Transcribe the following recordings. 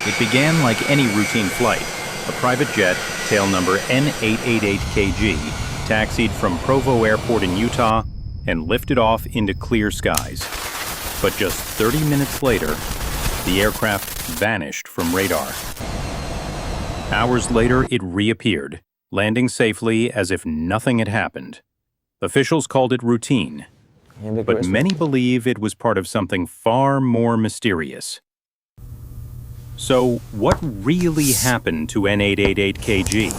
It began like any routine flight. A private jet, tail number N888KG, taxied from Provo Airport in Utah and lifted off into clear skies. But just 30 minutes later, the aircraft vanished from radar. Hours later, it reappeared, landing safely as if nothing had happened. Officials called it routine, but many believe it was part of something far more mysterious. So, what really happened to N888KG?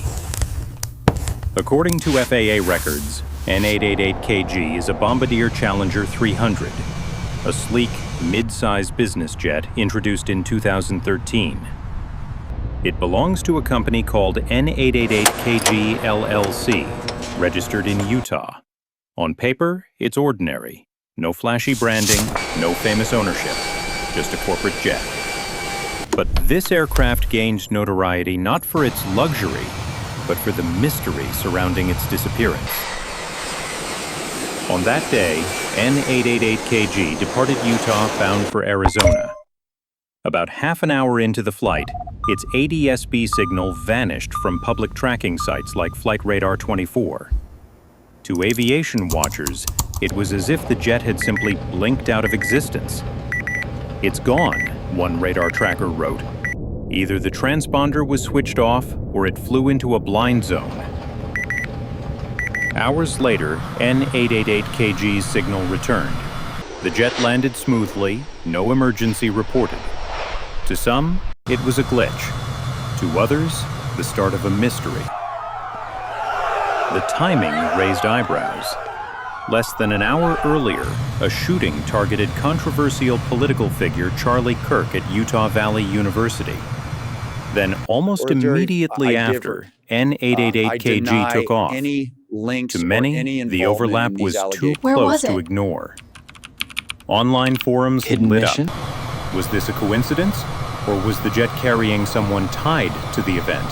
According to FAA records, N888KG is a Bombardier Challenger 300, a sleek, mid-size business jet introduced in 2013. It belongs to a company called N888KG LLC, registered in Utah. On paper, it's ordinary. No flashy branding, no famous ownership, just a corporate jet. But this aircraft gained notoriety not for its luxury, but for the mystery surrounding its disappearance. On that day, N888KG departed Utah bound for Arizona. About half an hour into the flight, its ADS-B signal vanished from public tracking sites like Flight Radar 24. To aviation watchers, it was as if the jet had simply blinked out of existence. "It's gone," one radar tracker wrote. Either the transponder was switched off or it flew into a blind zone. Hours later, N888KG's signal returned. The jet landed smoothly, no emergency reported. To some, it was a glitch. To others, the start of a mystery. The timing raised eyebrows. Less than an hour earlier, a shooting targeted controversial political figure Charlie Kirk at Utah Valley University. Then, almost immediately after, N888KG took off. To many, the overlap was too close to ignore. Online forums lit up. Was this a coincidence? Or was the jet carrying someone tied to the event?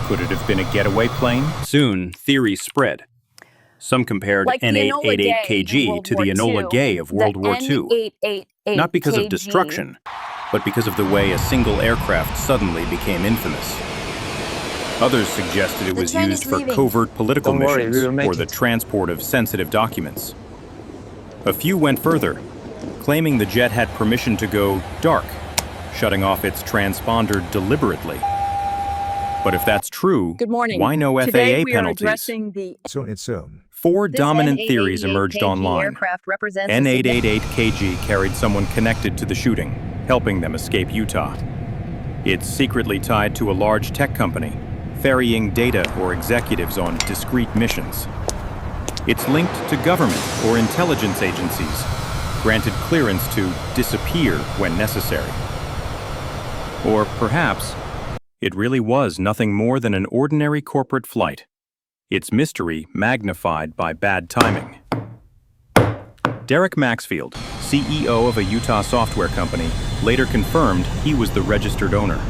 Could it have been a getaway plane? Soon, theories spread. Some compared N888KG to the Enola Gay of World War II. Not because of destruction, but because of the way a single aircraft suddenly became infamous. Others suggested it was used for covert political missions or the transport of sensitive documents. A few went further, claiming the jet had permission to go dark, shutting off its transponder deliberately. But if that's true, why no FAA penalties? Four dominant theories emerged online. N888KG carried someone connected to the shooting, helping them escape Utah. It's secretly tied to a large tech company, ferrying data or executives on discrete missions. It's linked to government or intelligence agencies, granted clearance to disappear when necessary. Or perhaps, it really was nothing more than an ordinary corporate flight, its mystery magnified by bad timing. Derek Maxfield, CEO of a Utah software company, later confirmed he was the registered owner.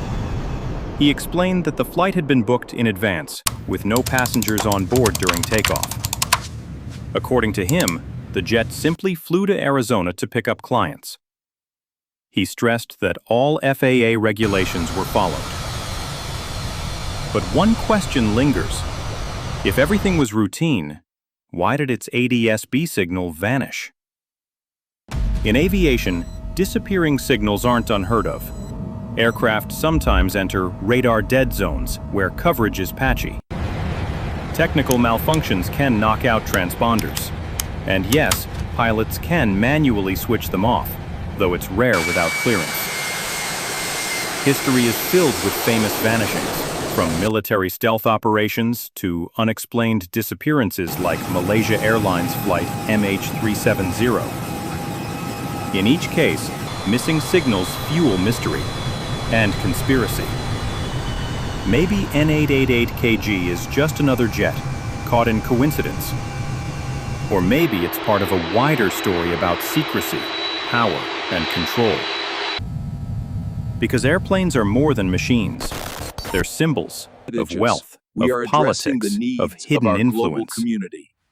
He explained that the flight had been booked in advance, with no passengers on board during takeoff. According to him, the jet simply flew to Arizona to pick up clients. He stressed that all FAA regulations were followed. But one question lingers. If everything was routine, why did its ADS-B signal vanish? In aviation, disappearing signals aren't unheard of. Aircraft sometimes enter radar dead zones where coverage is patchy. Technical malfunctions can knock out transponders. And yes, pilots can manually switch them off, though it's rare without clearance. History is filled with famous vanishings, from military stealth operations to unexplained disappearances like Malaysia Airlines flight MH370. In each case, missing signals fuel mystery and conspiracy. Maybe N888KG is just another jet, caught in coincidence. Or maybe it's part of a wider story about secrecy, power, and control. Because airplanes are more than machines. They're symbols of wealth, of politics, of hidden influence.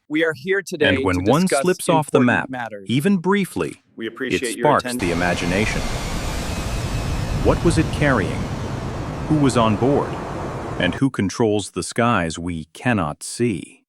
We are here today and when one slips off the map, even briefly, it sparks the imagination. What was it carrying? Who was on board? And who controls the skies we cannot see?